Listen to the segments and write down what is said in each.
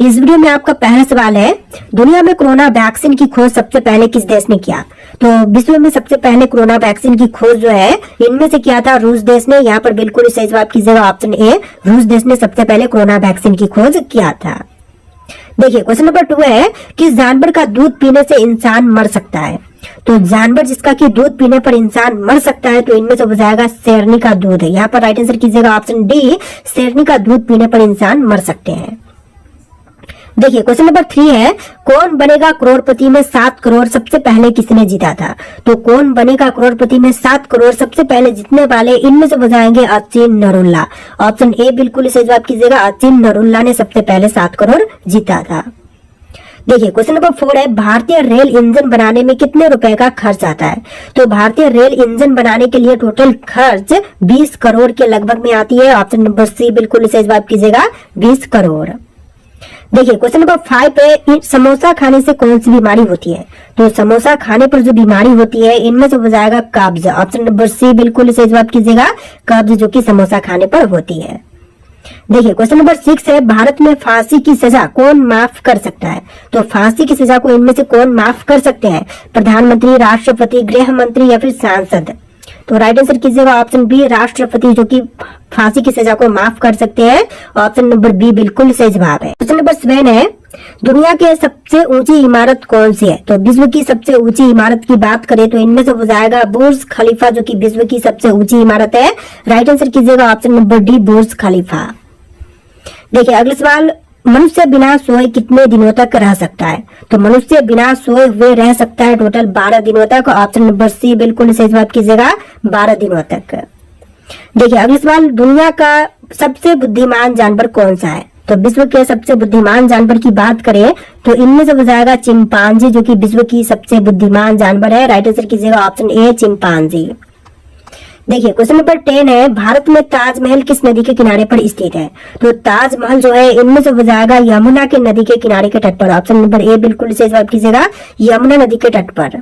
इस वीडियो में आपका पहला सवाल है, दुनिया में कोरोना वैक्सीन की खोज सबसे पहले किस देश ने किया? तो विश्व में सबसे पहले कोरोना वैक्सीन की खोज जो है इनमें से किया था रूस देश ने। यहाँ पर बिल्कुल सही जवाब कीजिएगा ऑप्शन ए, रूस देश ने सबसे पहले कोरोना वैक्सीन की खोज किया था। देखिए क्वेश्चन नंबर 2 है, किस जानवर का दूध पीने से इंसान मर सकता है? तो जानवर जिसका कि दूध पीने पर इंसान मर सकता है तो इनमें से हो जाएगा शेरनी का दूध है। यहाँ पर राइट आंसर कीजिएगा ऑप्शन डी, शेरनी का दूध पीने पर इंसान मर सकते हैं। देखिए क्वेश्चन नंबर 3 है, कौन बनेगा करोड़पति में 7 करोड़ सबसे पहले किसने जीता था? तो कौन बनेगा करोड़पति में 7 करोड़ सबसे पहले जीतने वाले इनमें से हो जाएंगे अचिन नरुल्ला। ऑप्शन ए बिल्कुल सही जवाब कीजिएगा, अचिन नरुल्ला ने सबसे पहले 7 करोड़ जीता था। देखिए क्वेश्चन नंबर 4 है, भारतीय रेल इंजन बनाने में कितने रुपए का खर्च आता है? तो भारतीय रेल इंजन बनाने के लिए टोटल खर्च 20 करोड़ के लगभग में आती है। ऑप्शन नंबर सी बिल्कुल सही जवाब कीजिएगा, 20 करोड़। देखिए क्वेश्चन नंबर 5 पे, समोसा खाने से कौन सी बीमारी होती है? तो समोसा खाने पर जो बीमारी होती है इनमें से हो जाएगा कब्ज। ऑप्शन नंबर सी बिल्कुल सही जवाब कीजिएगा, कब्ज जो कि समोसा खाने पर होती है। देखिए क्वेश्चन नंबर 6 है, भारत में फांसी की सजा कौन माफ कर सकता है? तो फांसी की सजा को इनमें से कौन माफ कर सकते हैं? प्रधानमंत्री, राष्ट्रपति, गृह मंत्री या फिर सांसद? तो राइट आंसर कीजिएगा ऑप्शन बी, राष्ट्रपति जो कि फांसी की सजा को माफ कर सकते हैं। ऑप्शन नंबर बी बिल्कुल सही जवाब है। क्वेश्चन नंबर 7 है, दुनिया के सबसे ऊंची इमारत कौन सी है? तो विश्व की सबसे ऊंची इमारत की बात करें तो इनमें से हो जाएगा बुर्ज खलीफा जो कि विश्व की सबसे ऊंची इमारत है। राइट आंसर कीजिएगा ऑप्शन नंबर डी, बुर्ज खलीफा। देखिए अगला सवाल, मनुष्य बिना सोए कितने दिनों तक रह सकता है? तो मनुष्य बिना सोए हुए रह सकता है टोटल 12 दिनों तक। ऑप्शन नंबर सी बिल्कुल सही जवाब कीजिएगा, 12 दिनों तक। देखिए अगला सवाल, दुनिया का सबसे बुद्धिमान जानवर कौन सा है? तो विश्व के सबसे बुद्धिमान जानवर की बात करें तो इनमें से हो जाएगा चिंपांजी जो कि विश्व की सबसे बुद्धिमान जानवर है। राइट आंसर कीजिएगा ऑप्शन ए, चिंपांजी। देखिए क्वेश्चन नंबर 10 है, भारत में ताजमहल किस नदी के किनारे पर स्थित है? तो ताजमहल जो है इनमें से हो जाएगा यमुना के नदी के किनारे के तट पर। ऑप्शन नंबर ए बिल्कुल सही जवाब कीजिएगा, यमुना नदी के तट पर।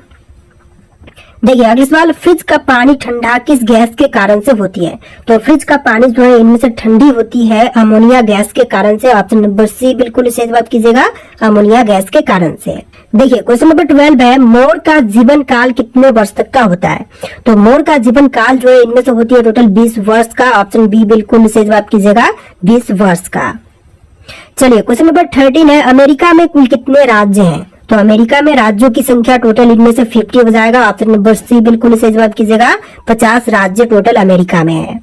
देखिए अगला सवाल, फ्रिज का पानी ठंडा किस गैस के कारण से होती है? तो फ्रिज का पानी जो है इनमें से ठंडी होती है अमोनिया गैस के कारण से। ऑप्शन नंबर सी बिल्कुल सही जवाब कीजिएगा, अमोनिया गैस के कारण से। देखिए क्वेश्चन नंबर 12 है, मोर का जीवन काल कितने वर्ष तक का होता है? तो मोर का जीवन काल जो है इनमें से होती है टोटल 20 वर्ष का। ऑप्शन बी बिल्कुल सही जवाब कीजिएगा, 20 वर्ष का। चलिए क्वेश्चन नंबर 13 है, अमेरिका में कुल कितने राज्य हैं? तो अमेरिका में राज्यों की संख्या टोटल इनमें से 50 हो जाएगा। ऑप्शन नंबर सी बिल्कुल सही जवाब कीजिएगा, 50 राज्य टोटल अमेरिका में है।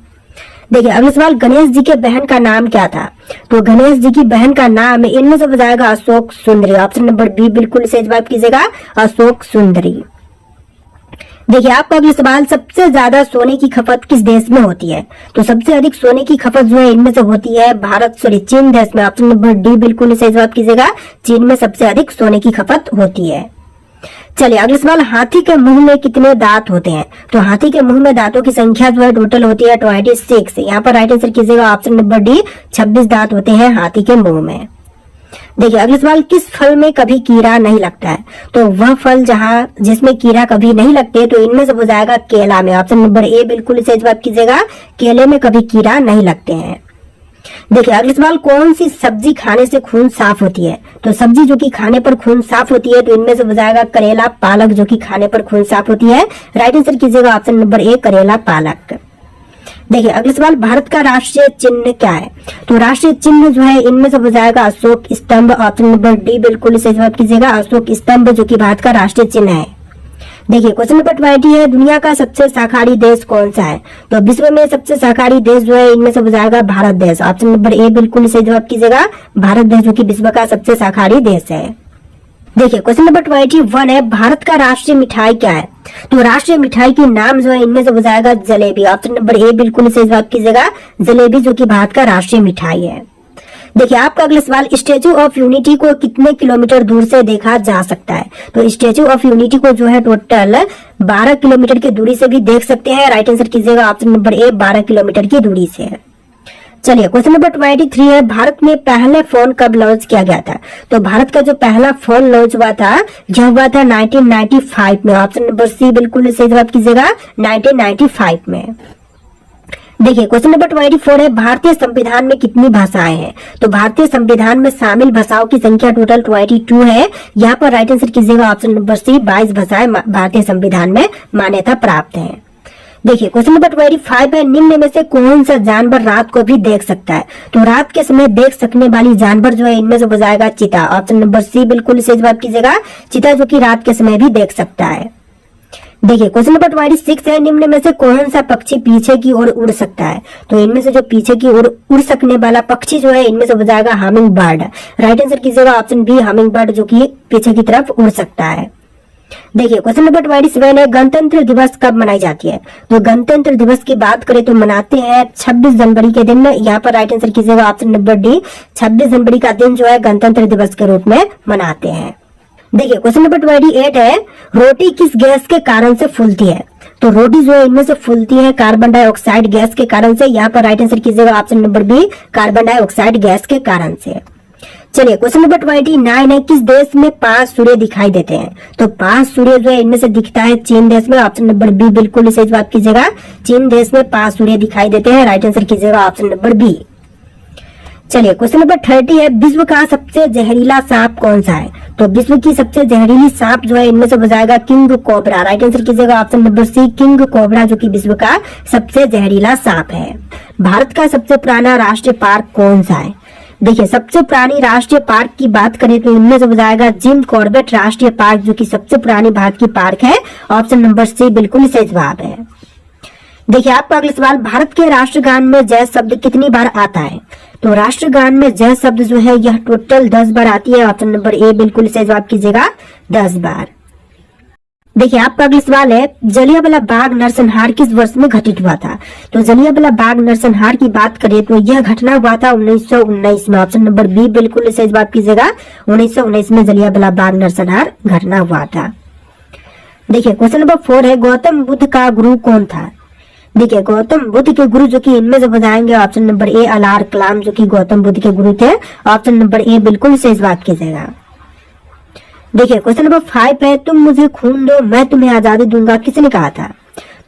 देखिए अगला सवाल, गणेश जी के बहन का नाम क्या था? तो गणेश जी की बहन का नाम इनमें से हो जाएगा अशोक सुंदरी। ऑप्शन नंबर बी बिल्कुल सही जवाब कीजिएगा, अशोक सुंदरी। देखिए आपका अगला सवाल, सबसे ज्यादा सोने की खपत किस देश में होती है? तो सबसे अधिक सोने की खपत जो है इनमें से होती है चीन देश में। ऑप्शन नंबर डी बिल्कुल सही जवाब कीजिएगा, चीन में सबसे अधिक सोने की खपत होती है। चलिए अगला सवाल, हाथी के मुंह में कितने दांत होते हैं? तो हाथी के मुंह में दांतों की संख्या जो है टोटल होती है 26। यहाँ पर राइट आंसर कीजिएगा ऑप्शन नंबर डी, 26 दांत होते हैं हाथी के मुंह में। देखिए अगला सवाल, किस फल में कभी कीड़ा नहीं लगता है? तो वह फल जिसमें कीड़ा कभी नहीं लगते तो इनमें से हो जाएगा केला में। ऑप्शन नंबर ए बिल्कुल सही जवाब कीजिएगा, केले में कभी कीड़ा नहीं लगते हैं। देखिए अगला सवाल, कौन सी सब्जी खाने से खून साफ होती है? तो सब्जी जो कि खाने पर खून साफ होती है तो इनमें से हो जाएगा करेला, पालक जो कि खाने पर खून साफ होती है। राइट आंसर कीजिएगा ऑप्शन नंबर ए, करेला, पालक। देखिए अगला सवाल, भारत का राष्ट्रीय चिन्ह क्या है? तो राष्ट्रीय चिन्ह जो है इनमें से हो जाएगा अशोक स्तंभ। ऑप्शन नंबर डी बिल्कुल सही जवाब कीजिएगा, अशोक स्तंभ जो कि भारत का राष्ट्रीय चिन्ह है। देखिए क्वेश्चन नंबर 20 है, दुनिया का सबसे शाकाहारी देश कौन सा है? तो विश्व में सबसे शाकाहारी देश जो है इनमें से हो जाएगा भारत देश। ऑप्शन नंबर ए बिल्कुल सही जवाब कीजिएगा, भारत देश जो कि विश्व का सबसे शाकाहारी देश है। देखिए क्वेश्चन नंबर 21 है, भारत का राष्ट्रीय मिठाई क्या है? तो राष्ट्रीय मिठाई के नाम जो है इनमें से हो जाएगा जलेबी। ऑप्शन नंबर ए बिल्कुल सही जवाब कीजिएगा, जलेबी जो कि भारत का राष्ट्रीय मिठाई है। देखिए आपका अगला सवाल, स्टेचू ऑफ यूनिटी को कितने किलोमीटर दूर से देखा जा सकता है? तो स्टेचू ऑफ यूनिटी को जो है टोटल 12 किलोमीटर की दूरी से भी देख सकते हैं। राइट आंसर कीजिएगा ऑप्शन नंबर ए, 12 किलोमीटर की दूरी से है। चलिए क्वेश्चन नंबर 23 है, भारत में पहले फोन कब लॉन्च किया गया था? तो भारत का जो पहला फोन लॉन्च हुआ था यह हुआ था 1995 में। ऑप्शन नंबर सी बिल्कुल सही जवाब कीजिएगा, 1995 में। देखिए क्वेश्चन नंबर 24 है, भारतीय संविधान में कितनी भाषाएं हैं? तो भारतीय संविधान में शामिल भाषाओं की संख्या टोटल 22 है। यहाँ पर राइट आंसर कीजिएगा ऑप्शन नंबर सी, 22 भाषाएं भारतीय संविधान में मान्यता प्राप्त है। देखिए क्वेश्चन नंबर 25 है, निम्न में से कौन सा जानवर रात को भी देख सकता है? तो रात के समय देख सकने वाली जानवर जो है इनमें से हो जाएगा चीता। ऑप्शन नंबर सी बिल्कुल सही जवाब कीजिएगा, चीता जो कि रात के समय भी देख सकता है। देखिए क्वेश्चन नंबर 26 है, निम्न में से कौन सा पक्षी पीछे की ओर उड़ सकता है? तो इनमें से जो पीछे की ओर उड़ सकने वाला पक्षी जो है इनमें से हो जाएगा हमिंग बर्ड। राइट आंसर कीजिएगा ऑप्शन बी, हमिंग बर्ड जो कि पीछे की तरफ उड़ सकता है। देखिए क्वेश्चन नंबर 27 है, गणतंत्र दिवस कब मनाई जाती है? तो गणतंत्र दिवस की बात करें तो मनाते हैं 26 जनवरी के दिन। यहाँ पर राइट आंसर कीजिएगा ऑप्शन नंबर डी, 26 जनवरी का दिन जो है गणतंत्र दिवस के रूप में मनाते हैं। देखिए क्वेश्चन नंबर 28 है, रोटी किस गैस के कारण से फूलती है? तो रोटी जो है इनमें से फूलती है कार्बन डाइऑक्साइड गैस के कारण से। यहाँ पर राइट आंसर कीजिएगा option number B, carbon dioxide gas के कारण से। चलिए क्वेश्चन नंबर 29 है, किस देश में 5 सूर्य दिखाई देते हैं? तो 5 सूर्य जो है इनमें से दिखता है चीन देश में। ऑप्शन नंबर बी बिल्कुल सही जवाब कीजिएगा, चीन देश में 5 सूर्य दिखाई देते हैं। राइट आंसर कीजिएगा ऑप्शन नंबर बी। चलिए क्वेश्चन नंबर 30 है, विश्व का सबसे जहरीला सांप कौन सा है? तो विश्व की सबसे जहरीली सांप जो है इनमें से हो जाएगा किंग कोबरा। राइट आंसर कीजिएगा option number C, king cobra जो कि विश्व का सबसे जहरीला सांप है। भारत का सबसे पुराना राष्ट्रीय पार्क कौन सा है? देखिए सबसे पुरानी राष्ट्रीय पार्क की बात करें तो इनमें से हो जाएगा जिम कॉर्बेट राष्ट्रीय पार्क जो कि सबसे पुरानी भारत की पार्क है। ऑप्शन नंबर सी बिल्कुल सही जवाब है। देखिए आपका अगला सवाल, भारत के राष्ट्रगान में जय शब्द कितनी बार आता है? तो राष्ट्रगान में जय शब्द जो है यह टोटल 10 बार आती है। ऑप्शन नंबर ए बिल्कुल सही जवाब कीजिएगा, 10 बार। देखिए आपका अगला सवाल है, जलियांवाला बाग नरसंहार किस वर्ष में घटित हुआ था? तो जलियांवाला बाग नरसंहार की बात करें तो यह घटना हुआ था 1919 में। ऑप्शन नंबर बी बिल्कुल सही जवाब कीजिएगा, 1919 में जलियांवाला बाग नरसंहार घटना हुआ था। देखिए क्वेश्चन नंबर 4 है, गौतम बुद्ध का गुरु कौन था? देखिए गौतम बुद्ध के गुरु जो कि इनमें से बताएंगे ऑप्शन नंबर ए, अलार कलाम जो कि गौतम बुद्ध के गुरु थे। ऑप्शन नंबर ए बिल्कुल सही जवाब कीजिएगा। देखिए क्वेश्चन नंबर 5 है, तुम मुझे खून दो मैं तुम्हें आजादी दूंगा किसने कहा था?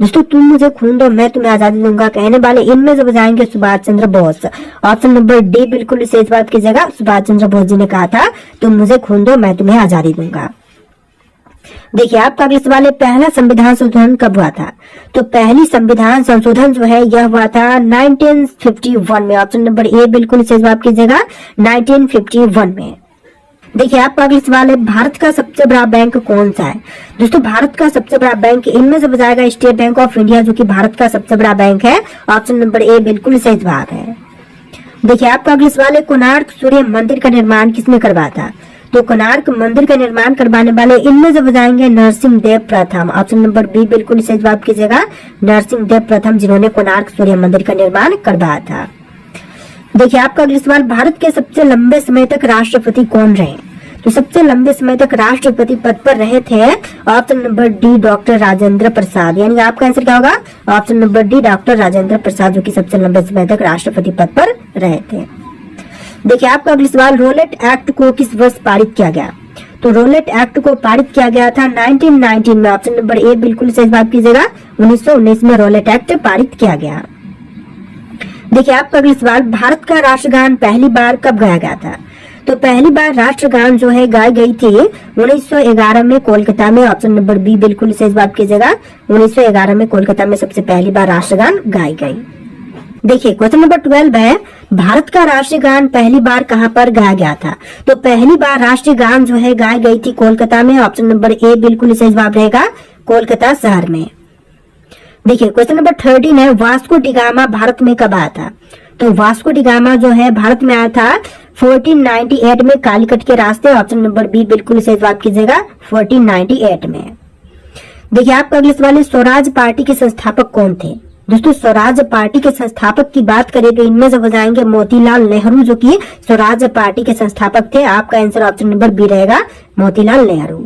दोस्तों तुम मुझे खून दो मैं तुम्हें आजादी दूंगा कहने वाले इनमें से बताएंगे Subhash Chandra Bose. Option number D बिल्कुल सही जवाब कीजिएगा, सुभाष चंद्र बोस जी ने कहा था तुम मुझे खून दो मैं तुम्हें आजादी दूंगा। देखिए आपका अगला सवाल है, पहला संविधान संशोधन कब हुआ था? तो पहली संविधान संशोधन जो है यह हुआ था 1951 में। ऑप्शन नंबर ए बिल्कुल सही जवाब कीजिएगा, 1951 में। देखिए आपका अगला सवाल है, भारत का सबसे बड़ा बैंक कौन सा है? दोस्तों भारत का सबसे बड़ा बैंक इनमें से बताएगा स्टेट बैंक ऑफ इंडिया जो कि भारत का सबसे बड़ा बैंक है। ऑप्शन नंबर ए बिल्कुल सही जवाब है। देखिए आपका अगला सवाल है, कोणार्क सूर्य मंदिर का निर्माण किसने करवाया था? तो कोणार्क मंदिर का निर्माण करवाने वाले इनमें से बताएंगे नरसिंह देव प्रथम। ऑप्शन नंबर बी बिल्कुल सही जवाब कीजिएगा, नरसिंह देव प्रथम जिन्होंने कोणार्क सूर्य मंदिर का निर्माण करवाया था। देखिए आपका अगला सवाल, भारत के सबसे लंबे समय तक राष्ट्रपति कौन रहे? तो सबसे लंबे समय तक राष्ट्रपति पद पर रहे थे option number D doctor Rajendra Prasad. यानी आपका आंसर क्या होगा? Option number D doctor Rajendra Prasad जो कि सबसे लंबे समय तक राष्ट्रपति पद पर रहे थे। देखिए आपका अगला सवाल, रोलेट एक्ट को किस वर्ष पारित किया गया? तो रोलेट एक्ट को पारित किया गया था 1919 में। ऑप्शन नंबर ए बिल्कुल सही जवाब कीजिएगा, 1919 में रोलेट एक्ट पारित किया गया। देखिए आपका अगला सवाल, भारत का राष्ट्रगान पहली बार कब गाया गया था? तो पहली बार राष्ट्रगान जो है गाई गई थी 1911 में कोलकाता में। ऑप्शन नंबर बी बिल्कुल सही जवाब कीजिएगा, 1911 में कोलकाता में सबसे पहली बार राष्ट्रगान गाई गई। देखिए क्वेश्चन नंबर 12 है, भारत का राष्ट्रीय गान पहली बार कहां पर गाया गया था? तो पहली बार राष्ट्रीय गान जो है गाई गई थी कोलकाता में। ऑप्शन नंबर ए बिल्कुल सही जवाब रहेगा, कोलकाता शहर में। देखिए क्वेश्चन नंबर 13 है, वास्को डी गामा भारत में कब आया था? तो वास्को डी गामा जो है भारत में आया था 1498 में कालीकट के रास्ते। ऑप्शन नंबर बी बिल्कुल सही जवाब कीजिएगा, 1498 में। देखिए आपका अगला सवाल है, स्वराज पार्टी के संस्थापक कौन थे? दोस्तों स्वराज पार्टी के संस्थापक की बात करें तो इनमें से बताएंगे मोतीलाल नेहरू जो कि स्वराज पार्टी के संस्थापक थे। आपका आंसर ऑप्शन नंबर बी रहेगा, मोतीलाल नेहरू।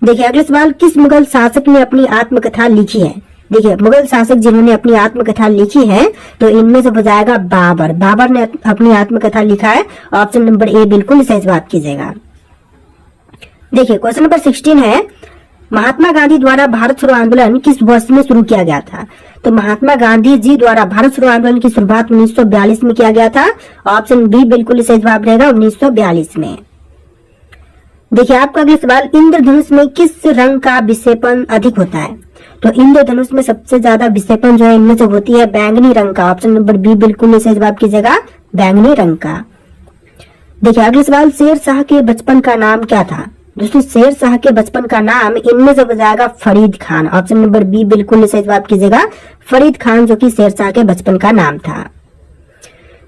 देखिए अगला सवाल, किस मुगल शासक ने अपनी आत्मकथा लिखी है? देखिए मुगल शासक जिन्होंने अपनी आत्मकथा लिखी है तो इनमें से बताएगा बाबर। बाबर ने अपनी आत्मकथा लिखा है। ऑप्शन नंबर ए बिल्कुल सही जवाब कीजिएगा। देखिए क्वेश्चन नंबर 16 है, महात्मा गांधी द्वारा भारत छोड़ो आंदोलन किस वर्ष में शुरू किया गया था? तो महात्मा गांधी जी द्वारा भारत छोड़ो आंदोलन की शुरुआत 1942 में किया गया था। ऑप्शन बी बिल्कुल सही जवाब रहेगा, 1942 में। देखिए आपका अगला सवाल, इंद्रधनुष में किस रंग का विक्षेपण अधिक होता है? तो इंद्रधनुष में सबसे ज्यादा विक्षेपण जो है इनमें से होती है बैंगनी रंग का। ऑप्शन नंबर बी बिल्कुल सही जवाब कीजिएगा, बैंगनी रंग का। देखिए अगला सवाल, शेर शाह के बचपन का नाम क्या था? दोस्तों शेर शाह के बचपन का नाम इनमें से हो जाएगा Farid Khan. Option number B बिल्कुल सही जवाब कीजिएगा, फरीद खान, जो कि शेर शाह के बचपन का नाम था।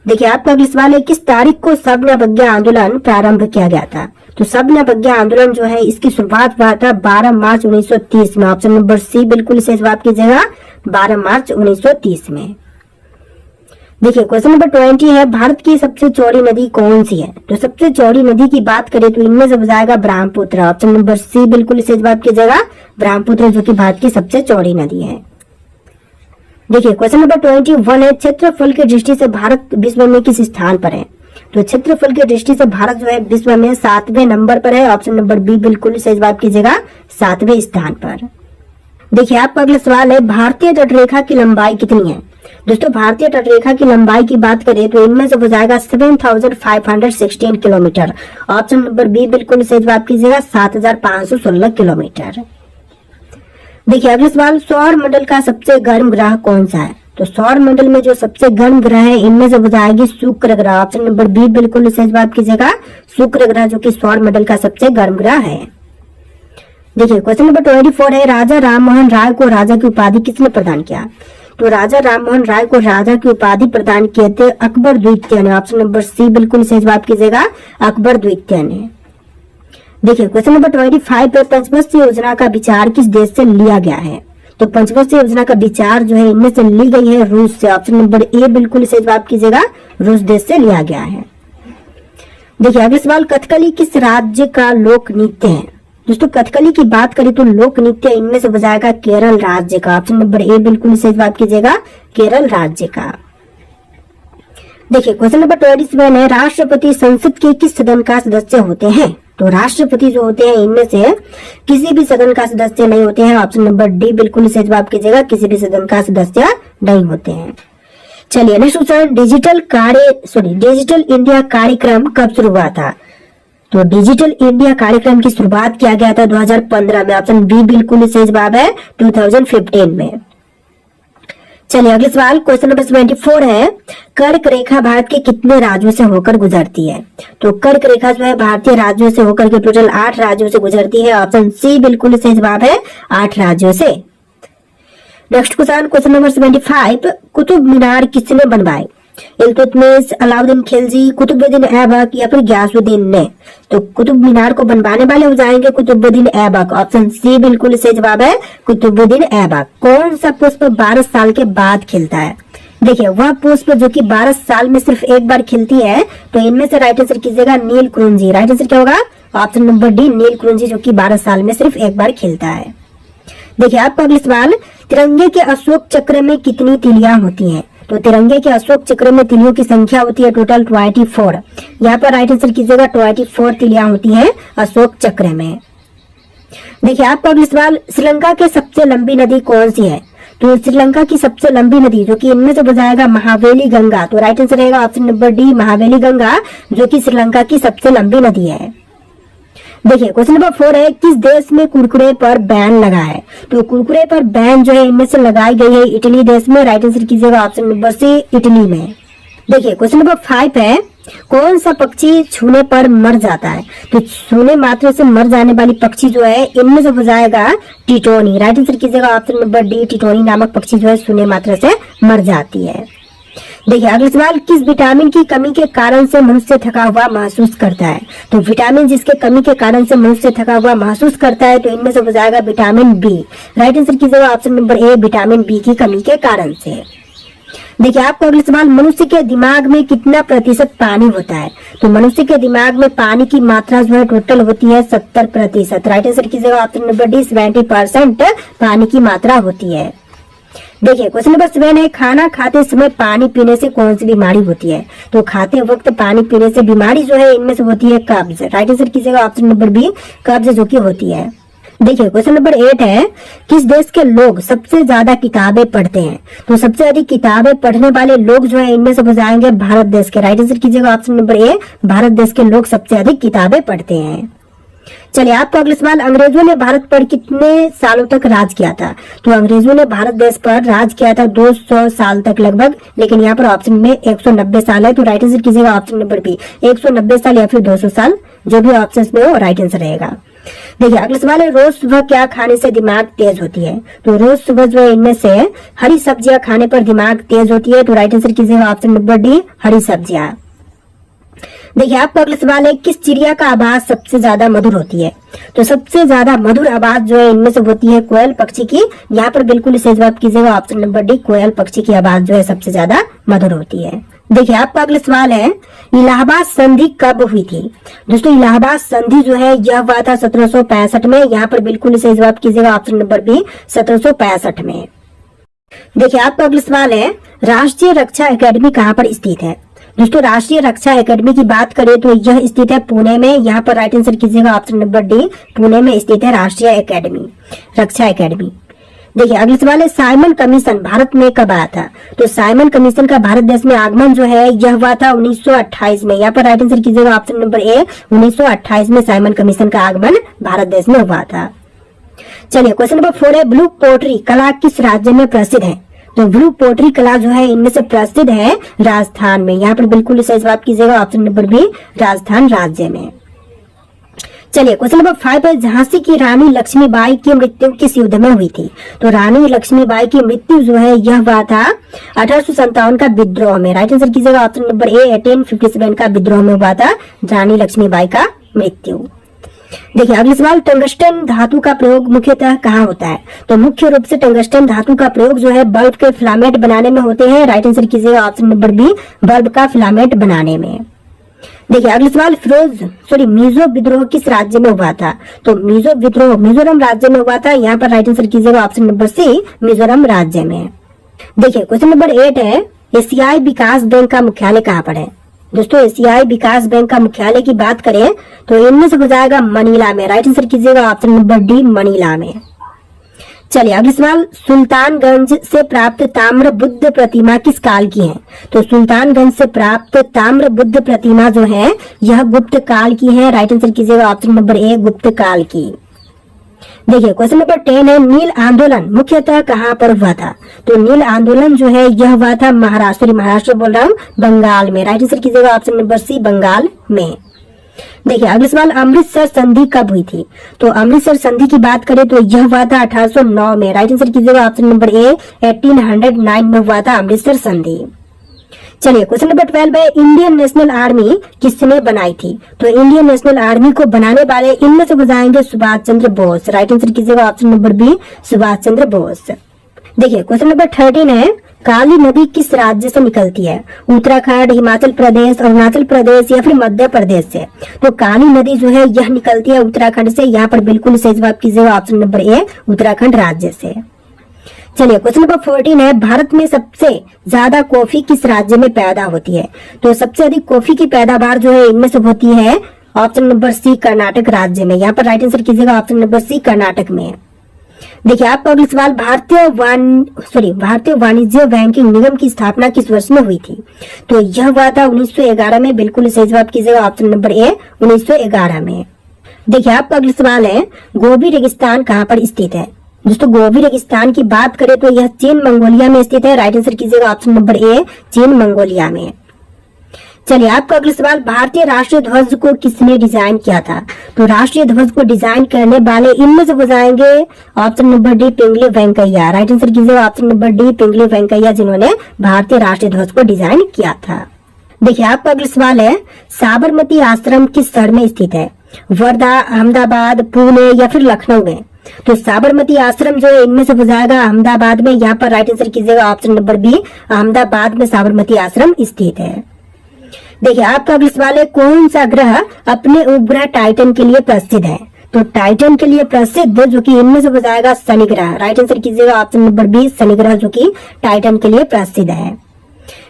देखिए आपका अगला सवाल है, किस तारीख को सर्वज्ञ आंदोलन प्रारंभ किया गया था? तो सर्वज्ञ आंदोलन जो है इसकी शुरुआत हुआ था 12 मार्च 1930 में। ऑप्शन नंबर सी बिल्कुल सही जवाब कीजिएगा, 12 मार्च 1930 में। देखिए क्वेश्चन नंबर 20 है, भारत की सबसे चौड़ी नदी कौन सी है? तो सबसे चौड़ी नदी की बात करें तो इनमें से हो जाएगा ब्रह्मपुत्र। ऑप्शन नंबर सी बिल्कुल सही जवाब कीजिएगा, ब्रह्मपुत्र, जो कि भारत की सबसे चौड़ी नदी है। देखिए क्वेश्चन नंबर 21 है, क्षेत्रफल की दृष्टि से भारत विश्व में किस स्थान पर है? तो क्षेत्रफल की दृष्टि से भारत जो है विश्व में 7वें नंबर पर है। ऑप्शन नंबर बी बिल्कुल सही जवाब कीजिएगा, 7वें स्थान पर। देखिए आपका अगला सवाल है, भारतीय तटरेखा की लंबाई कितनी है? दोस्तों भारतीय तटरेखा की लंबाई की बात करें तो इनमें से हो जाएगा 7516 किलोमीटर। ऑप्शन नंबर बी बिल्कुल सही जवाब कीजिएगा, 7516 किलोमीटर। देखिए अगला सवाल, सौर मंडल का सबसे गर्म ग्रह कौन सा है? तो सौर मंडल में जो सबसे गर्म ग्रह है इनमें से हो जाएगी शुक्र ग्रह। ऑप्शन नंबर बी बिल्कुल सही जवाब कीजिएगा, शुक्र ग्रह, जो कि सौर मंडल का सबसे गर्म ग्रह है। देखिए क्वेश्चन नंबर 24 है, राजा राममोहन राय को राजा की उपाधि किसने प्रदान किया? तो राजा राममोहन राय को राजा की उपाधि प्रदान किए थे अकबर द्वितीय ने। ऑप्शन नंबर सी बिल्कुल सही जवाब कीजिएगा, अकबर द्वितीय ने। देखिए क्वेश्चन नंबर 25 पे, पंचवर्षीय योजना का विचार किस देश से लिया गया है? तो पंचवर्षीय योजना का विचार जो है इनमें से ली गई है रूस से। ऑप्शन नंबर ए बिल्कुल सही जवाब कीजिएगा, रूस देश से लिया गया है। देखिए अगला सवाल, कथकली किस राज्य का लोक नृत्य है? दोस्तों कथकली की बात करें तो लोक नृत्य इनमें से हो जाएगा केरल राज्य का। ऑप्शन नंबर ए बिल्कुल सही जवाब कीजिएगा, केरल राज्य का। देखिए क्वेश्चन नंबर 27 है, राष्ट्रपति संसद के किस सदन का सदस्य होते हैं? तो राष्ट्रपति जो होते हैं इनमें से किसी भी सदन का सदस्य नहीं होते हैं। ऑप्शन नंबर डी बिल्कुल सही जवाब कीजिएगा, किसी भी सदन का सदस्य नहीं होते हैं। चलिए नेक्स्ट क्वेश्चन, डिजिटल इंडिया कार्यक्रम कब शुरू हुआ था? तो डिजिटल इंडिया कार्यक्रम की शुरुआत किया गया था 2015 में। ऑप्शन बी बिल्कुल सही जवाब है, 2015 में। चलिए अगले सवाल, क्वेश्चन नंबर 74 है, कर्क रेखा भारत के कितने राज्यों से होकर गुजरती है? तो कर्क रेखा जो है भारतीय राज्यों से होकर के टोटल 8 राज्यों से गुजरती है। ऑप्शन सी बिल्कुल सही जवाब है, 8 राज्यों से। Next question number 75, Qutub Minar किसने बनवाए? इल्तुतमिश, अलाउद्दीन खिलजी, कुतुबुद्दीन ऐबक या फिर गयासुद्दीन ने? तो कुतुब मीनार को बनवाने वाले हो जाएंगे कुतुबुद्दीन ऐबक। ऑप्शन सी बिल्कुल सही जवाब है, कुतुबुद्दीन ऐबक। कौन सा पुष्प 12 साल के बाद खिलता है? देखिए वह पुष्प जो कि 12 साल में सिर्फ एक बार खिलती है। तो इनमें से राइट आंसर कीजिएगा नील कुरुंजी। राइट आंसर क्या होगा? ऑप्शन नंबर डी नील कुरुंजी, जो कि 12 साल में सिर्फ एक बार खिलता है। देखिए आपका अगला सवाल, तिरंगे के अशोक चक्र में कितनी तिलियां होती हैं? तो तिरंगे के अशोक चक्र में तिलियों की संख्या होती है टोटल 24। यहाँ पर राइट आंसर कीजिएगा 24 तिलियां होती हैं अशोक चक्र में। देखिए आपका अगला सवाल, श्रीलंका की सबसे लंबी नदी कौन सी है? तो श्रीलंका की सबसे लंबी नदी जो कि इनमें से हो जाएगा महावेली गंगा। तो राइट आंसर रहेगा option number D Mahaweli Ganga, जो कि श्रीलंका की सबसे लंबी नदी है। देखिए क्वेश्चन नंबर 4 है, किस देश में कुरकुरे पर बैन लगा है? तो कुरकुरे पर बैन जो है इनमें से लगाई गई है इटली देश में। राइट आंसर कीजिएगा ऑप्शन नंबर सी इटली में। देखिए क्वेश्चन नंबर 5 है, कौन सा पक्षी छूने पर मर जाता है? तो छूने मात्र से मर जाने वाली पक्षी जो है इनमें से हो जाएगा टिटोनी। राइट आंसर कीजिएगा ऑप्शन नंबर डी टिटोनी नामक पक्षी जो है छूने मात्र से मर जाती है। देखिए अगला सवाल, किस विटामिन की कमी के कारण से मनुष्य थका हुआ महसूस करता है? तो विटामिन जिसके कमी के कारण से मनुष्य थका हुआ महसूस करता है तो इनमें से हो जाएगा विटामिन बी। राइट आंसर कीजिएगा option number A vitamin B की कमी के कारण से। देखिए आपका अगला सवाल, मनुष्य के दिमाग में कितना प्रतिशत पानी होता है? तो मनुष्य के दिमाग में पानी की मात्रा जो है टोटल होती है 70%। राइट आंसर कीजिएगा ऑप्शन नंबर डी 70% पानी की मात्रा होती है। देखिए क्वेश्चन नंबर 7 है, खाना खाते समय पानी पीने से कौन सी बीमारी होती है? तो खाते वक्त पानी पीने से बीमारी जो है इनमें से होती है कब्ज। राइट आंसर कीजिएगा ऑप्शन नंबर बी कब्ज, जो की होती है। देखिए क्वेश्चन नंबर 8 है, किस देश के लोग सबसे ज्यादा किताबें पढ़ते हैं? तो सबसे अधिक किताबें पढ़ने वाले लोग जो है इनमें से हो जाएंगे भारत देश के। राइट आंसर कीजिएगा ऑप्शन नंबर ए, भारत देश के लोग सबसे अधिक किताबें पढ़ते हैं। चलिए आपका अगला सवाल, अंग्रेजों ने भारत पर कितने सालों तक राज किया था? तो अंग्रेजों ने भारत देश पर राज किया था 200 साल तक लगभग, लेकिन यहाँ पर ऑप्शन में 190 साल है। तो राइट आंसर कीजिएगा ऑप्शन नंबर बी, 190 साल या फिर 200 साल, जो भी ऑप्शन में हो राइट आंसर रहेगा। देखिए अगला सवाल है, रोज सुबह क्या खाने से दिमाग तेज होती है? तो रोज सुबह जो है इनमें से हरी सब्जियां खाने पर दिमाग तेज होती है। तो राइट आंसर कीजिएगा ऑप्शन नंबर डी, हरी सब्जियां। देखिए आपका अगला सवाल है, किस चिड़िया का आवाज सबसे ज्यादा मधुर होती है? तो सबसे ज्यादा मधुर आवाज जो है इनमें से होती है कोयल पक्षी की। यहाँ पर बिल्कुल सही जवाब कीजिएगा ऑप्शन नंबर डी, कोयल पक्षी की आवाज जो है सबसे ज्यादा मधुर होती है। देखिए आपका अगला सवाल है, इलाहाबाद संधि कब हुई थी? दोस्तों इलाहाबाद संधि जो है यह हुआ था 1765 में। यहाँ पर बिल्कुल सही जवाब कीजिएगा ऑप्शन नंबर बी, 1765 में। देखिए आपका अगला सवाल है, राष्ट्रीय रक्षा एकेडमी कहाँ पर स्थित है? दोस्तों राष्ट्रीय रक्षा एकेडमी की बात करें तो यह स्थित है पुणे में। यहाँ पर राइट आंसर कीजिएगा ऑप्शन नंबर डी, पुणे में स्थित है राष्ट्रीय एकेडमी, रक्षा एकेडमी। देखिए अगला सवाल है, साइमन कमीशन भारत में कब आया था? तो साइमन कमीशन का भारत देश में आगमन जो है यह हुआ था 1928 में। यहाँ पर राइट आंसर कीजिएगा ऑप्शन नंबर ए, 1928 में साइमन कमीशन का आगमन भारत देश में हुआ था। चलिए क्वेश्चन नंबर 4 है, ब्लू पोट्री कला किस राज्य में प्रसिद्ध है? तो ब्लू पोट्री कला जो है इनमें से प्रसिद्ध है राजस्थान में। यहाँ पर बिल्कुल सही जवाब कीजिएगा ऑप्शन नंबर बी, राजस्थान राज्य में। चलिए क्वेश्चन नंबर 5 है, झांसी की रानी लक्ष्मीबाई की मृत्यु किस युद्ध में हुई थी? तो रानी लक्ष्मीबाई की मृत्यु जो है यह हुआ था 1857 का विद्रोह में। राइट आंसर कीजिएगा ऑप्शन नंबर ए, 1857 का विद्रोह में हुआ था रानी लक्ष्मीबाई का मृत्यु। देखिए अगला सवाल, टंगस्टन धातु का प्रयोग मुख्यतः कहाँ होता है? तो मुख्य रूप से टंगस्टन धातु का प्रयोग जो है बल्ब के फिलामेंट बनाने में होते हैं। राइट आंसर कीजिएगा ऑप्शन नंबर बी, बल्ब का फिलामेंट बनाने में। देखिए अगला सवाल, मिजो विद्रोह किस राज्य में हुआ था? तो मिजो विद्रोह मिजोरम राज्य में हुआ था। यहाँ पर राइट आंसर कीजिएगा ऑप्शन नंबर सी, मिजोरम राज्य में। देखिए क्वेश्चन नंबर 8 है, एशियाई विकास बैंक का मुख्यालय कहाँ पर है? दोस्तों एशियाई विकास बैंक का मुख्यालय की बात करें तो इनमें से हो जाएगा मनीला में। राइट आंसर कीजिएगा ऑप्शन नंबर डी, मनीला में। चलिए अगला सवाल, सुल्तानगंज से प्राप्त ताम्र बुद्ध प्रतिमा किस काल की है? तो सुल्तानगंज से प्राप्त ताम्र बुद्ध प्रतिमा जो है यह गुप्त काल की है। राइट आंसर कीजिएगा ऑप्शन नंबर ए, गुप्त काल की। देखिए क्वेश्चन नंबर 10 है, नील आंदोलन मुख्यतः कहाँ पर हुआ था? तो नील आंदोलन जो है यह हुआ था महाराष्ट्र बोल रहा हूँ, बंगाल में। राइट आंसर कीजिएगा ऑप्शन नंबर सी, बंगाल में। देखिए अगला सवाल, अमृतसर संधि कब हुई थी? तो अमृतसर संधि की बात करें तो यह हुआ था 1809 में। राइट आंसर कीजिएगा ऑप्शन नंबर ए, 1809 में हुआ था अमृतसर संधि। चलिए क्वेश्चन नंबर 12 है, इंडियन नेशनल आर्मी किसने बनाई थी? तो इंडियन नेशनल आर्मी को बनाने वाले इनमें से हो जाएंगे सुभाष चंद्र बोस। राइट आंसर कीजिएगा option number B, Subhash Chandra Bose. देखिए क्वेश्चन नंबर 13 है, काली नदी किस राज्य से निकलती है? उत्तराखंड, हिमाचल प्रदेश, अरुणाचल प्रदेश या फिर मध्य प्रदेश से? तो काली नदी जो है यह निकलती है उत्तराखंड से। यहाँ पर बिल्कुल सही जवाब कीजिएगा ऑप्शन नंबर ए, उत्तराखंड राज्य से। चलिए क्वेश्चन नंबर 14 है, भारत में सबसे ज्यादा कॉफी किस राज्य में पैदा होती है? तो सबसे अधिक कॉफी की पैदावार जो है इनमें से होती है ऑप्शन नंबर सी, कर्नाटक राज्य में। यहाँ पर राइट आंसर कीजिएगा ऑप्शन नंबर सी, कर्नाटक में। देखिए आपका अगला सवाल, भारतीय वाणिज्य बैंकिंग निगम की स्थापना किस वर्ष में हुई थी? तो यह हुआ था 1911 में। बिल्कुल सही जवाब कीजिएगा ऑप्शन नंबर ए, 1911 में। देखिए आपका अगला सवाल है, गोबी रेगिस्तान कहाँ पर स्थित है? दोस्तों गोबी रेगिस्तान की बात करें तो यह चीन मंगोलिया में स्थित है। राइट आंसर कीजिएगा ऑप्शन नंबर ए, चीन मंगोलिया में। चलिए आपका अगला सवाल, भारतीय राष्ट्रीय ध्वज को किसने डिजाइन किया था? तो राष्ट्रीय ध्वज को डिजाइन करने वाले इनमें से हो जाएंगे ऑप्शन नंबर डी, पिंगली वेंकैया। राइट आंसर कीजिएगा ऑप्शन नंबर डी, पिंगली वेंकैया, जिन्होंने भारतीय राष्ट्रीय ध्वज को डिजाइन किया था। देखिए आपका अगला सवाल है, साबरमती आश्रम किस शहर में स्थित है? वर्धा, अहमदाबाद, पुणे या फिर लखनऊ में? तो साबरमती आश्रम जो है इनमें से हो जाएगा अहमदाबाद में। यहाँ पर राइट आंसर कीजिएगा ऑप्शन नंबर बी, अहमदाबाद में साबरमती आश्रम स्थित है। देखिए आपका अगला सवाल है, कौन सा ग्रह अपने उपग्रह टाइटन के लिए प्रसिद्ध है? तो टाइटन के लिए प्रसिद्ध जो कि इनमें से हो जाएगा शनि ग्रह। राइट आंसर कीजिएगा ऑप्शन नंबर बी, शनि ग्रह जो कि टाइटन के लिए प्रसिद्ध है।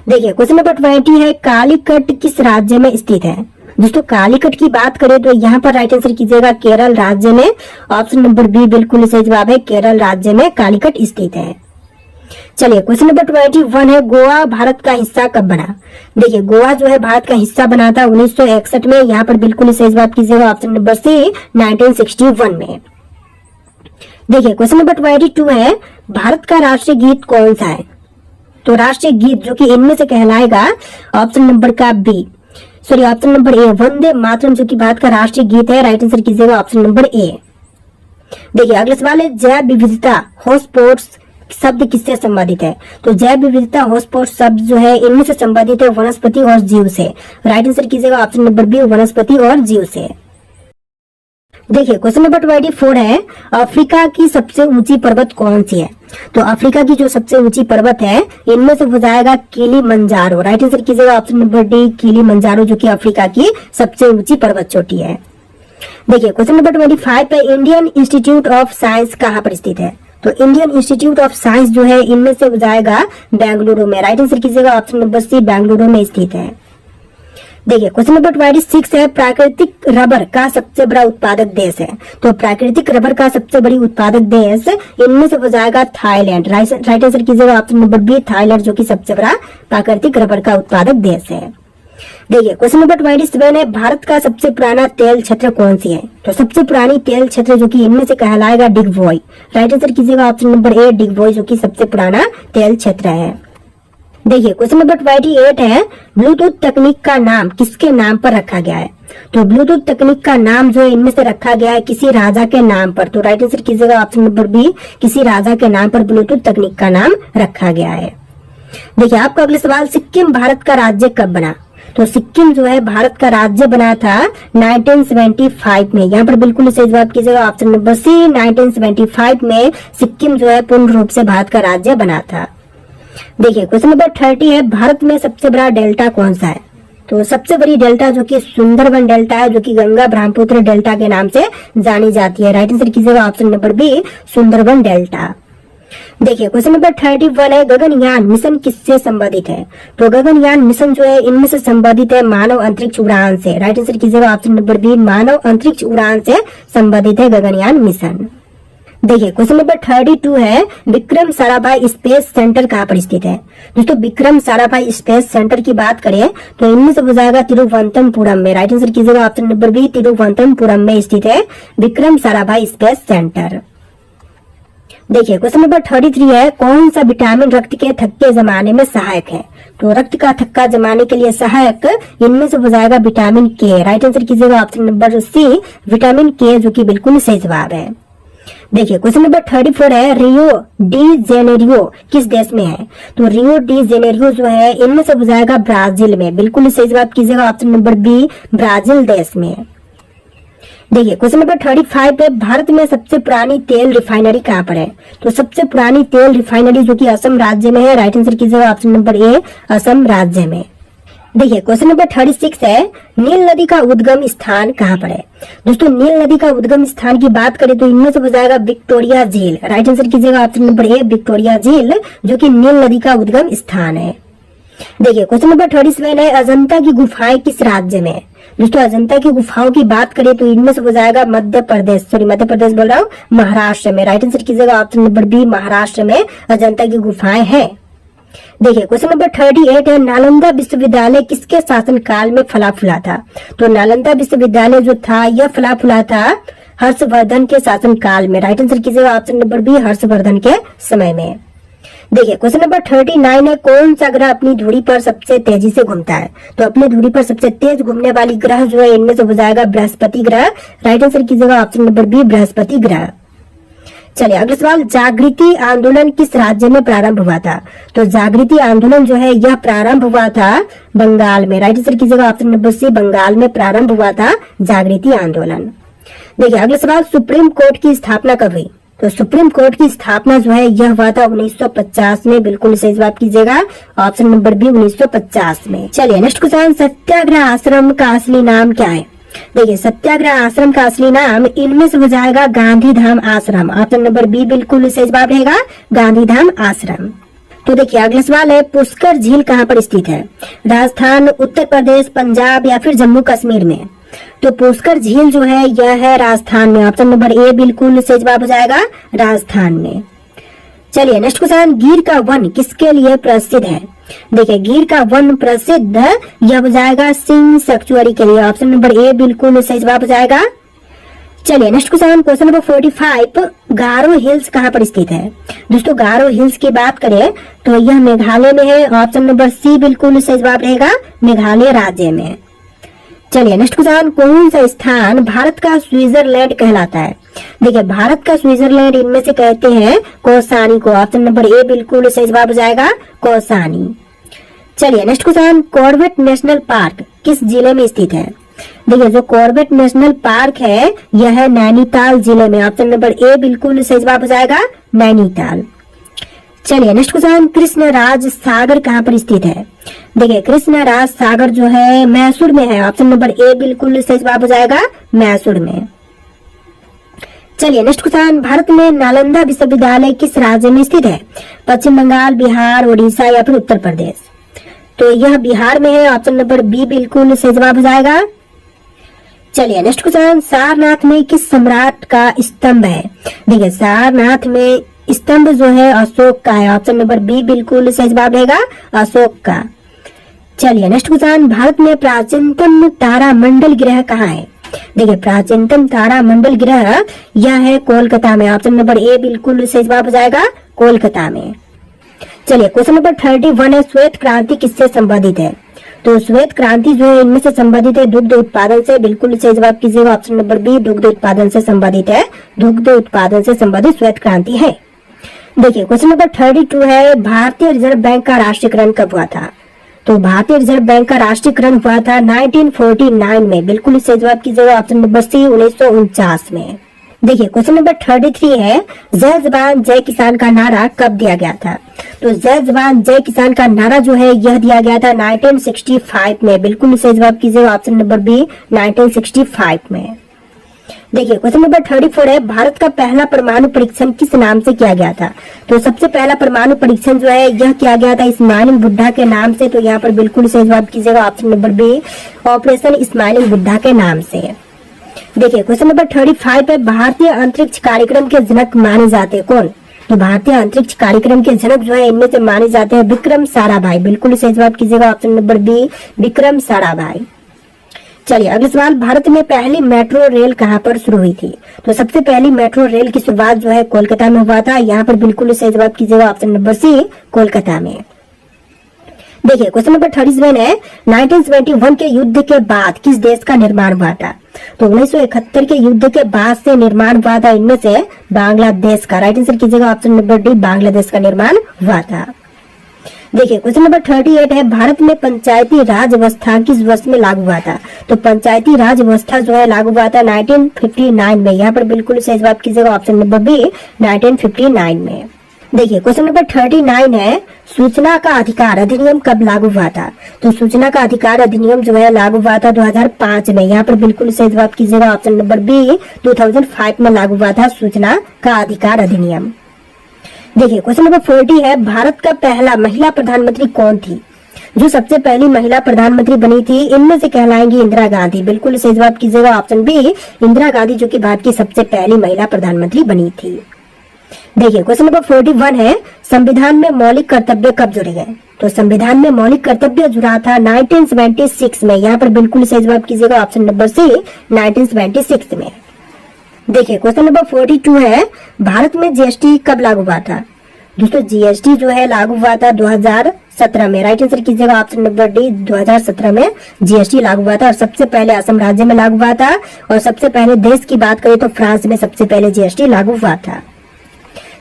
देखिए क्वेश्चन नंबर 20 है, कालीकट किस राज्य में स्थित है? दोस्तों कालीकट की बात करें तो यहाँ पर राइट आंसर कीजिएगा केरल राज्य में। ऑप्शन नंबर बी बिल्कुल सही जवाब है, केरल राज्य में कालीकट स्थित है। चलिए क्वेश्चन नंबर 21 है, गोवा भारत का हिस्सा कब बना? देखिए गोवा जो है भारत का हिस्सा बना था 1961 में। यहाँ पर बिल्कुल सही जवाब कीजिएगा ऑप्शन नंबर सी 1961 में। देखिए क्वेश्चन नंबर 22 है, भारत का राष्ट्रीय गीत कौन सा है? तो राष्ट्रीय गीत जो कि इनमें से कहलाएगा option number option number A Vande Mataram, जो कि भारत का राष्ट्रीय गीत है। राइट आंसर कीजिएगा ऑप्शन नंबर ए। देखिए अगला सवाल है, जैव विविधता हॉटस्पॉट्स शब्द किससे संबंधित है? तो जैव विविधता हॉटस्पॉट शब्द जो है इनमें से संबंधित है वनस्पति और जीव से। राइट आंसर कीजिएगा ऑप्शन नंबर बी वनस्पति और जीव से। देखिए क्वेश्चन नंबर 24 है, अफ्रीका की सबसे ऊंची पर्वत कौन सी है? तो अफ्रीका की जो सबसे ऊंची पर्वत है इनमें से हो जाएगा किलिमंजारो। राइट आंसर कीजिएगा ऑप्शन नंबर डी किलिमंजारो, जो कि अफ्रीका की सबसे ऊंची पर्वत चोटी है। देखिए क्वेश्चन नंबर 25 पे, इंडियन इंस्टीट्यूट ऑफ साइंस कहाँ पर स्थित है? तो इंडियन इंस्टीट्यूट ऑफ साइंस जो है इनमें से हो जाएगा बेंगलुरु में। राइट आंसर कीजिएगा ऑप्शन नंबर सी बेंगलुरु में स्थित है। देखिए क्वेश्चन नंबर 26 है, प्राकृतिक रबर का सबसे बड़ा उत्पादक देश है? तो प्राकृतिक रबर का सबसे बड़ी उत्पादक देश इनमें से हो जाएगा थाईलैंड। राइट आंसर कीजिएगा ऑप्शन नंबर बी थाईलैंड, जो कि सबसे बड़ा प्राकृतिक रबर का उत्पादक देश है। देखिए क्वेश्चन नंबर 27 है, भारत का सबसे पुराना तेल क्षेत्र कौन सी है? तो सबसे पुरानी तेल क्षेत्र जो कि इनमें से कहलाएगा डिगबोई। राइट आंसर कीजिएगा ऑप्शन नंबर ए डिगबोई, जो कि सबसे पुराना तेल क्षेत्र है। देखिए क्वेश्चन नंबर 28 है, ब्लूटूथ तकनीक का नाम किसके नाम पर रखा गया है? तो ब्लूटूथ तकनीक का नाम जो है इनमें से रखा गया है किसी राजा के नाम पर। तो राइट आंसर कीजिएगा ऑप्शन नंबर बी किसी राजा के नाम पर ब्लूटूथ तकनीक का नाम रखा गया है। देखिए आपका अगला सवाल, सिक्किम भारत का राज्य कब बना? तो सिक्किम जो है भारत का राज्य बना था 1975 में। यहाँ पर बिल्कुल सही जवाब कीजिएगा ऑप्शन नंबर सी 1975 में सिक्किम जो है पूर्ण रूप से भारत का राज्य बना था। देखिए क्वेश्चन नंबर 30 है, भारत में सबसे बड़ा डेल्टा कौन सा है? तो सबसे बड़ी डेल्टा जो कि सुंदरबन डेल्टा है, जो कि गंगा ब्रह्मपुत्र डेल्टा के नाम से जानी जाती है। राइट आंसर कीजिएगा option number B Sundarban delta. देखिए क्वेश्चन नंबर 31 है, गगनयान मिशन किससे संबंधित है? तो गगनयान मिशन जो है इनमें से संबंधित है मानव अंतरिक्ष उड़ान से। राइट आंसर कीजिएगा ऑप्शन नंबर बी मानव अंतरिक्ष उड़ान से संबंधित है गगनयान मिशन। देखिए क्वेश्चन नंबर 32 है, विक्रम साराभाई स्पेस सेंटर कहाँ पर स्थित है? दोस्तों विक्रम साराभाई स्पेस सेंटर की बात करें तो इनमें से हो जाएगा तिरुवनंतपुरम में। राइट आंसर कीजिएगा ऑप्शन नंबर बी तिरुवनंतपुरम में स्थित है विक्रम साराभाई स्पेस सेंटर। देखिए क्वेश्चन नंबर 33 है, कौन सा विटामिन रक्त के थक्के जमाने में सहायक है? तो रक्त का थक्का जमाने के लिए सहायक इनमें से हो जाएगा विटामिन के। राइट आंसर कीजिएगा ऑप्शन नंबर सी विटामिन के, जो कि बिल्कुल सही जवाब है। देखिए क्वेश्चन नंबर 34 है, रियो डी जेनेरियो किस देश में है? तो रियो डी जेनेरियो जो है इनमें से हो जाएगा ब्राजील में। बिल्कुल सही जवाब कीजिएगा ऑप्शन नंबर बी ब्राजील देश में। देखिए क्वेश्चन नंबर 35 है, भारत में सबसे पुरानी तेल रिफाइनरी कहाँ पर है? तो सबसे पुरानी तेल रिफाइनरी जो कि असम राज्य में है। राइट आंसर कीजिएगा ऑप्शन नंबर ए असम राज्य में। देखिए क्वेश्चन नंबर 36 है, नील नदी का उद्गम स्थान कहाँ पर है? दोस्तों नील नदी का उद्गम स्थान की बात करें तो इनमें से हो जाएगा विक्टोरिया झील। राइट आंसर कीजिएगा ऑप्शन नंबर ए विक्टोरिया झील, जो कि नील नदी का उद्गम स्थान है। देखिए क्वेश्चन नंबर 37 है, अजंता की गुफाएं किस राज्य में है? दोस्तों अजंता की गुफाओं की बात करें तो इनमें से हो जाएगा मध्य प्रदेश बोल रहा हूँ महाराष्ट्र में। राइट आंसर कीजिएगा ऑप्शन नंबर बी महाराष्ट्र में अजंता की गुफाएं हैं। देखिए क्वेश्चन नंबर 38 है, नालंदा विश्वविद्यालय किसके शासन काल में फला फूला था? तो नालंदा विश्वविद्यालय जो था यह फला फूला था हर्षवर्धन के शासन काल में। राइट आंसर कीजिएगा ऑप्शन नंबर बी हर्षवर्धन के समय में। देखिए क्वेश्चन नंबर 39 है, कौन सा ग्रह अपनी धुरी पर सबसे तेजी से घूमता है? तो अपनी धुरी पर सबसे तेज घूमने वाली ग्रह जो है इनमें से हो जाएगा बृहस्पति ग्रह। राइट आंसर कीजिएगा ऑप्शन नंबर बी बृहस्पति ग्रह। चलिए अगला सवाल, जागृति आंदोलन किस राज्य में प्रारंभ हुआ था? तो जागृति आंदोलन जो है यह प्रारंभ हुआ था बंगाल में। राइट आंसर कीजिएगा ऑप्शन नंबर सी बंगाल में प्रारंभ हुआ था जागृति आंदोलन। देखिए अगला सवाल, सुप्रीम कोर्ट की स्थापना कब हुई? तो सुप्रीम कोर्ट की स्थापना जो है यह हुआ था 1950 में। बिल्कुल सही जवाब कीजिएगा ऑप्शन नंबर बी 1950 में। चलिए नेक्स्ट क्वेश्चन, सत्याग्रह आश्रम का असली नाम क्या है? देखिए सत्याग्रह आश्रम का असली नाम इनमें से हो जाएगा गांधीधाम आश्रम। ऑप्शन नंबर बी बिल्कुल सही जवाब रहेगा गांधीधाम आश्रम। तो देखिए अगला सवाल है, पुष्कर झील कहाँ पर स्थित है? राजस्थान, उत्तर प्रदेश, पंजाब या फिर जम्मू कश्मीर में? तो पुष्कर झील जो है यह है राजस्थान में। ऑप्शन नंबर ए बिल्कुल सही जवाब हो जाएगा, राजस्थान में। चलिए नेक्स्ट क्वेश्चन, गिर का वन किसके लिए प्रसिद्ध है? देखिए गिर का वन प्रसिद्ध यह हो जाएगा सिंह सैक्चुअरी के लिए। ऑप्शन नंबर ए बिल्कुल सही जवाब हो जाएगा। चलिए नेक्स्ट क्वेश्चन, क्वेश्चन नंबर 45, गारो हिल्स कहाँ पर स्थित है? दोस्तों गारो हिल्स की बात करें तो यह मेघालय में है। ऑप्शन नंबर सी बिल्कुल सही जवाब रहेगा, मेघालय राज्य में। चलिए नेक्स्ट क्वेश्चन, कौन सा स्थान भारत का स्विट्जरलैंड कहलाता है? देखिए भारत का स्विट्जरलैंड इनमें से कहते हैं कौसानी को। ऑप्शन नंबर ए बिल्कुल सही जवाब हो जाएगा, कौसानी। चलिए next question, Corbett national park किस जिले में स्थित है? देखिए जो कॉर्बेट नेशनल पार्क है यह है नैनीताल जिले में। ऑप्शन नंबर ए बिल्कुल सही जवाब हो जाएगा, नैनीताल। चलिए नेक्स्ट क्वेश्चन, कृष्णराज सागर कहाँ पर स्थित है? देखिए कृष्णराज सागर जो है मैसूर में है। ऑप्शन नंबर ए बिल्कुल सही जवाब हो जाएगा, मैसूर में। चलिए नेक्स्ट क्वेश्चन, भारत में नालंदा विश्वविद्यालय किस राज्य में स्थित है? पश्चिम बंगाल, बिहार, उड़ीसा या फिर उत्तर प्रदेश? तो यह बिहार में है। ऑप्शन नंबर बी बिल्कुल सही जवाब हो जाएगा। चलिए नेक्स्ट क्वेश्चन, सारनाथ में किस सम्राट का स्तंभ है? देखिए सारनाथ में स्तंभ जो है अशोक का है। ऑप्शन नंबर बी बिल्कुल सही जवाब रहेगा, अशोक का। चलिए नेक्स्ट क्वेश्चन, भारत में प्राचीनतम तारा मंडल ग्रह कहाँ है? देखिए प्राचीनतम तारा मंडल ग्रह यह है कोलकाता में। ऑप्शन नंबर ए बिल्कुल सही जवाब हो जाएगा, कोलकाता में। चलिए क्वेश्चन नंबर 31 है, श्वेत क्रांति किससे संबंधित है? तो श्वेत क्रांति जो है इनमें से संबंधित है दुग्ध उत्पादन से। बिल्कुल सही जवाब कीजिएगा, ऑप्शन नंबर बी दुग्ध उत्पादन से संबंधित है। दुग्ध उत्पादन से संबंधित श्वेत क्रांति है। देखिए क्वेश्चन नंबर 32 है, भारतीय रिजर्व बैंक का राष्ट्रीयकरण कब हुआ था? तो भारतीय रिजर्व बैंक का राष्ट्रीयकरण हुआ था 1949 में। बिल्कुल सही जवाब कीजिएगा, ऑप्शन नंबर सी 1949 में। देखिए क्वेश्चन नंबर 33 है, जय जवान जय किसान का नारा कब दिया गया था? तो जय जवान जय किसान का नारा जो है यह दिया गया था 1965 में। बिल्कुल सही जवाब कीजिएगा, ऑप्शन नंबर बी 1965 में। देखिए क्वेश्चन नंबर 34 है, भारत का पहला परमाणु परीक्षण किस नाम से किया गया था? तो सबसे पहला परमाणु परीक्षण जो है यह किया गया था इस्माइल बुड्ढा के नाम से। तो यहाँ पर बिल्कुल सही जवाब कीजिएगा, option number B operation smiling Buddha के नाम से। देखिए क्वेश्चन नंबर 35 है, भारतीय अंतरिक्ष कार्यक्रम के जनक माने जाते कौन? तो भारतीय अंतरिक्ष कार्यक्रम के जनक जो है इनमें से माने जाते हैं विक्रम साराभाई। बिल्कुल सही जवाब कीजिएगा, option number B Vikram Sarabhai. चलिए अगला सवाल, भारत में पहली मेट्रो रेल कहाँ पर शुरू हुई थी? तो सबसे पहली मेट्रो रेल की शुरुआत जो है कोलकाता में हुआ था। यहाँ पर बिल्कुल सही जवाब कीजिएगा, ऑप्शन नंबर सी कोलकाता में। देखिए क्वेश्चन नंबर 37 है, 1971 के युद्ध के बाद किस देश का निर्माण हुआ था? तो 1971 के युद्ध के बाद से निर्माण हुआ था इनमें से बांग्लादेश का। राइट आंसर कीजिएगा, ऑप्शन नंबर डी बांग्लादेश का निर्माण हुआ था। देखिए क्वेश्चन नंबर 38 है, भारत में पंचायती राज व्यवस्था किस वर्ष में लागू हुआ था? तो पंचायती राज व्यवस्था जो है लागू हुआ था 1959 में। यहाँ पर बिल्कुल सही जवाब कीजिएगा, ऑप्शन नंबर बी 1959 में। देखिए क्वेश्चन नंबर 39 है, सूचना का अधिकार अधिनियम कब लागू हुआ था? तो सूचना का अधिकार अधिनियम जो है लागू हुआ था 2005 में। यहाँ पर बिल्कुल सही जवाब कीजिएगा, ऑप्शन नंबर बी 2005 में लागू हुआ था सूचना का अधिकार अधिनियम। देखिए क्वेश्चन नंबर 40 है, भारत का पहला महिला प्रधानमंत्री कौन थी? जो सबसे पहली महिला प्रधानमंत्री बनी थी इनमें से कहलाएंगी इंदिरा गांधी। बिल्कुल सही जवाब कीजिएगा, ऑप्शन बी इंदिरा गांधी जो कि भारत की सबसे पहली महिला प्रधानमंत्री बनी थी। देखिए क्वेश्चन नंबर 41 है, संविधान में मौलिक कर्तव्य कब जुड़े गए? तो संविधान में मौलिक कर्तव्य जुड़ा था 1976 में। यहाँ पर बिल्कुल सही जवाब कीजिएगा, ऑप्शन नंबर सी 1976 में। देखिए क्वेश्चन नंबर 42 है, भारत में जीएसटी कब लागू हुआ था? दोस्तों जीएसटी जो है लागू हुआ था 2017 में। राइट आंसर कीजिएगा, ऑप्शन नंबर डी 2017 में जीएसटी लागू हुआ था और सबसे पहले असम राज्य में लागू हुआ था। और सबसे पहले देश की बात करें तो फ्रांस में सबसे पहले जीएसटी लागू हुआ था।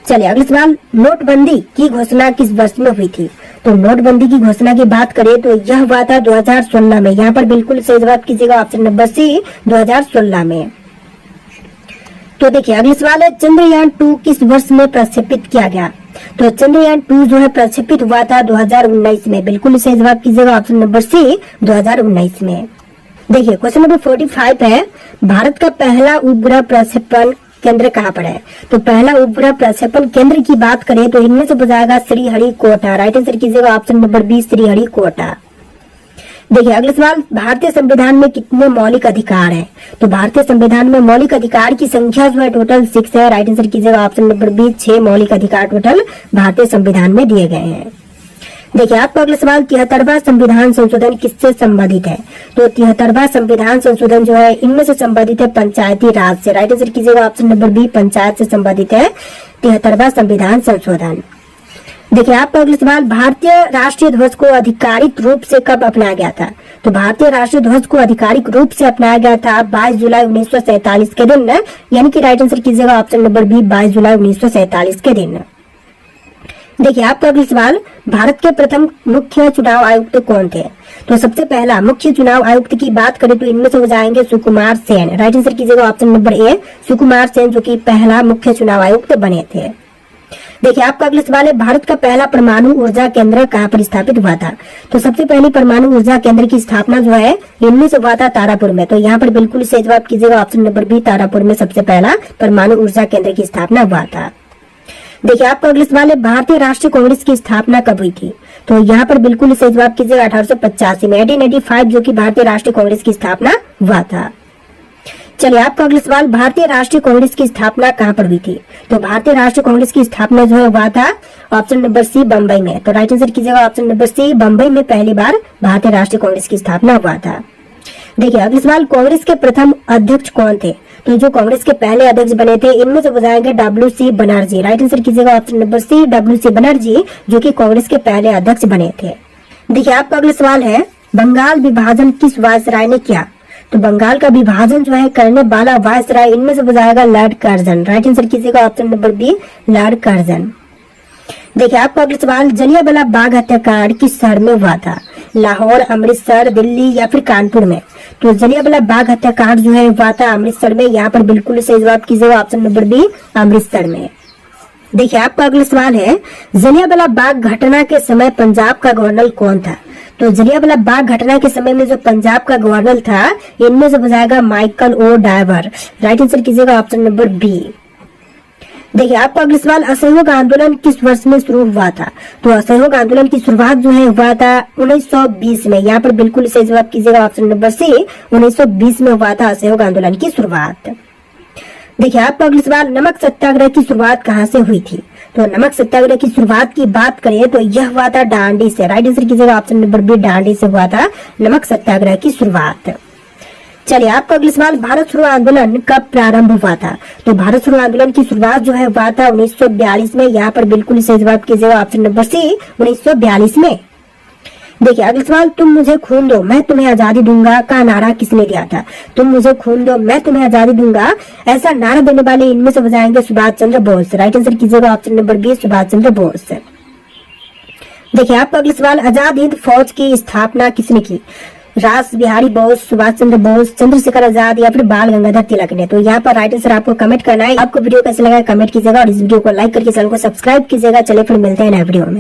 चलिए अगला सवाल, नोटबंदी की घोषणा किस वर्ष में हुई थी? तो नोटबंदी की घोषणा की बात करें तो यह हुआ था 2016 में। यहाँ पर बिल्कुल सही जवाब कीजिएगा, ऑप्शन नंबर सी 2016 में। तो देखिए अगला सवाल है, चंद्रयान 2 किस वर्ष में प्रक्षेपित किया गया? तो चंद्रयान 2 जो है प्रक्षेपित हुआ था 2019 में। बिल्कुल सही जवाब कीजिएगा, ऑप्शन नंबर सी 2019 में। देखिए क्वेश्चन नंबर 45 है, भारत का पहला उपग्रह प्रक्षेपण केंद्र कहाँ पर है? तो पहला उपग्रह प्रक्षेपण केंद्र की बात करें तो इनमें से बजाएगा श्रीहरिकोटा। राइट आंसर कीजिएगा ऑप्शन नंबर बी श्रीहरिकोटा। देखिए अगला सवाल, भारतीय संविधान में कितने मौलिक अधिकार हैं? तो भारतीय संविधान में मौलिक अधिकार की संख्या जो है टोटल 6 है। राइट आंसर कीजिएगा ऑप्शन नंबर बी 6 मौलिक अधिकार टोटल भारतीय संविधान में दिए गए हैं। देखिए आपका अगला सवाल, 73वां संविधान संशोधन किससे संबंधित है? तो 73वां संविधान संशोधन जो है इनमें से संबंधित है पंचायती राज से। राइट आंसर कीजिएगा ऑप्शन नंबर बी पंचायत से संबंधित है 73वां संविधान संशोधन। देखिए आपका अगला सवाल, भारतीय राष्ट्रीय ध्वज को आधिकारिक रूप से कब अपनाया गया था? तो भारतीय राष्ट्रीय ध्वज को आधिकारिक रूप से अपनाया गया था 22 जुलाई 1947 के दिन, यानी कि राइट आंसर कीजिएगा ऑप्शन नंबर बी 22 जुलाई 1947 के दिन। देखिए आपका अगला सवाल, भारत के प्रथम मुख्य चुनाव आयुक्त कौन थे? तो सबसे पहला मुख्य चुनाव आयुक्त की बात करें तो इनमें से हो जाएंगे सुकुमार सेन। राइट आंसर कीजिएगा ऑप्शन नंबर ए सुकुमार सेन, जो कि पहला मुख्य चुनाव आयुक्त बने थे। देखिए आपका अगला सवाल है, भारत का पहला परमाणु ऊर्जा केंद्र कहाँ पर स्थापित हुआ था? तो सबसे पहली परमाणु ऊर्जा केंद्र की स्थापना जो है इनमें से हुआ था तारापुर में। तो यहाँ पर बिल्कुल सही जवाब कीजिएगा ऑप्शन नंबर बी तारापुर में सबसे पहला परमाणु ऊर्जा केंद्र की स्थापना हुआ था। देखिए आपका अगला सवाल है, भारतीय राष्ट्रीय कांग्रेस की स्थापना कब हुई थी? तो यहाँ पर बिल्कुल सही जवाब कीजिएगा 1885 में 1885 जो कि भारतीय राष्ट्रीय कांग्रेस की स्थापना हुआ था। चलिए आपका अगला सवाल, भारतीय राष्ट्रीय कांग्रेस की स्थापना कहाँ पर हुई थी? तो भारतीय राष्ट्रीय कांग्रेस की स्थापना जो है हुआ था ऑप्शन नंबर सी बम्बई में। तो राइट आंसर कीजिएगा ऑप्शन नंबर सी बम्बई में पहली बार भारतीय राष्ट्रीय कांग्रेस की स्थापना हुआ था। देखिए अगला सवाल, कांग्रेस के प्रथम अध्यक्ष कौन थे? तो जो कांग्रेस के पहले अध्यक्ष बने थे इनमें से बताएंगे WC बनर्जी। राइट आंसर कीजिएगा option number C WC Banerjee, जो कि कांग्रेस के पहले अध्यक्ष बने थे। देखिए आपका अगला सवाल है, बंगाल विभाजन किस वायसराय ने किया? तो बंगाल का विभाजन जो है करने वाला वायसराय इनमें से बताएगा लॉर्ड कर्जन। राइट आंसर कीजिएगा option number B lord Curzon. देखिए आपका अगला सवाल, जलियांवाला बाग हत्याकांड किस शहर में हुआ था? लाहौर, अमृतसर, दिल्ली या फिर कानपुर में? तो जलियांवाला बाग हत्याकांड जो है हुआ था अमृतसर में। यहाँ पर बिल्कुल सही जवाब कीजिएगा ऑप्शन नंबर बी अमृतसर में। देखिए आपका अगला सवाल है, जलियांवाला बाग घटना के समय पंजाब का गवर्नर कौन था? तो जलियांवाला बाग घटना के समय में जो पंजाब का गवर्नर था इनमें से बताएगा Michael O'Dwyer. Right answer कीजिएगा ऑप्शन नंबर बी। देखिए आपका अगला सवाल, असहयोग आंदोलन किस वर्ष में शुरू हुआ था? तो असहयोग आंदोलन की शुरुआत जो है हुआ था 1920 में। यहाँ पर बिल्कुल सही जवाब कीजिएगा ऑप्शन नंबर सी 1920 में हुआ था असहयोग आंदोलन की शुरुआत। देखिए आपका अगला सवाल, नमक सत्याग्रह की शुरुआत कहाँ से हुई थी? तो नमक सत्याग्रह की शुरुआत की बात करें तो यह हुआ था दांडी से। राइट आंसर कीजिएगा ऑप्शन नंबर बी दांडी से हुआ था नमक सत्याग्रह की शुरुआत। चलिए आपका अगला सवाल, भारत छोड़ो आंदोलन कब प्रारंभ हुआ था? तो भारत छोड़ो आंदोलन की शुरुआत जो है हुआ था 1942 में। यहाँ पर बिल्कुल सही जवाब कीजिएगा ऑप्शन नंबर सी 1942 में। देखिए अगला सवाल, तुम मुझे खून दो मैं तुम्हें आजादी दूंगा का नारा किसने दिया था? तुम मुझे खून दो मैं तुम्हें आजादी दूंगा ऐसा नारा देने वाले इनमें से बताएंगे सुभाष चंद्र बोस। राइट आंसर कीजिएगा option number B Subhash Chandra Bose. देखिए आपका अगला सवाल, आजाद हिंद फौज की स्थापना किसने की? रास बिहारी बोस, सुभाष चंद्र बोस, चंद्रशेखर आजाद या फिर बाल गंगाधर तिलक ने? तो यहाँ पर राइट आंसर आपको कमेंट करना है। आपको वीडियो कैसे लगा कमेंट कीजिएगा और इस वीडियो को लाइक करके चैनल को सब्सक्राइब कीजिएगा। चलिए फिर मिलते हैं नए वीडियो में।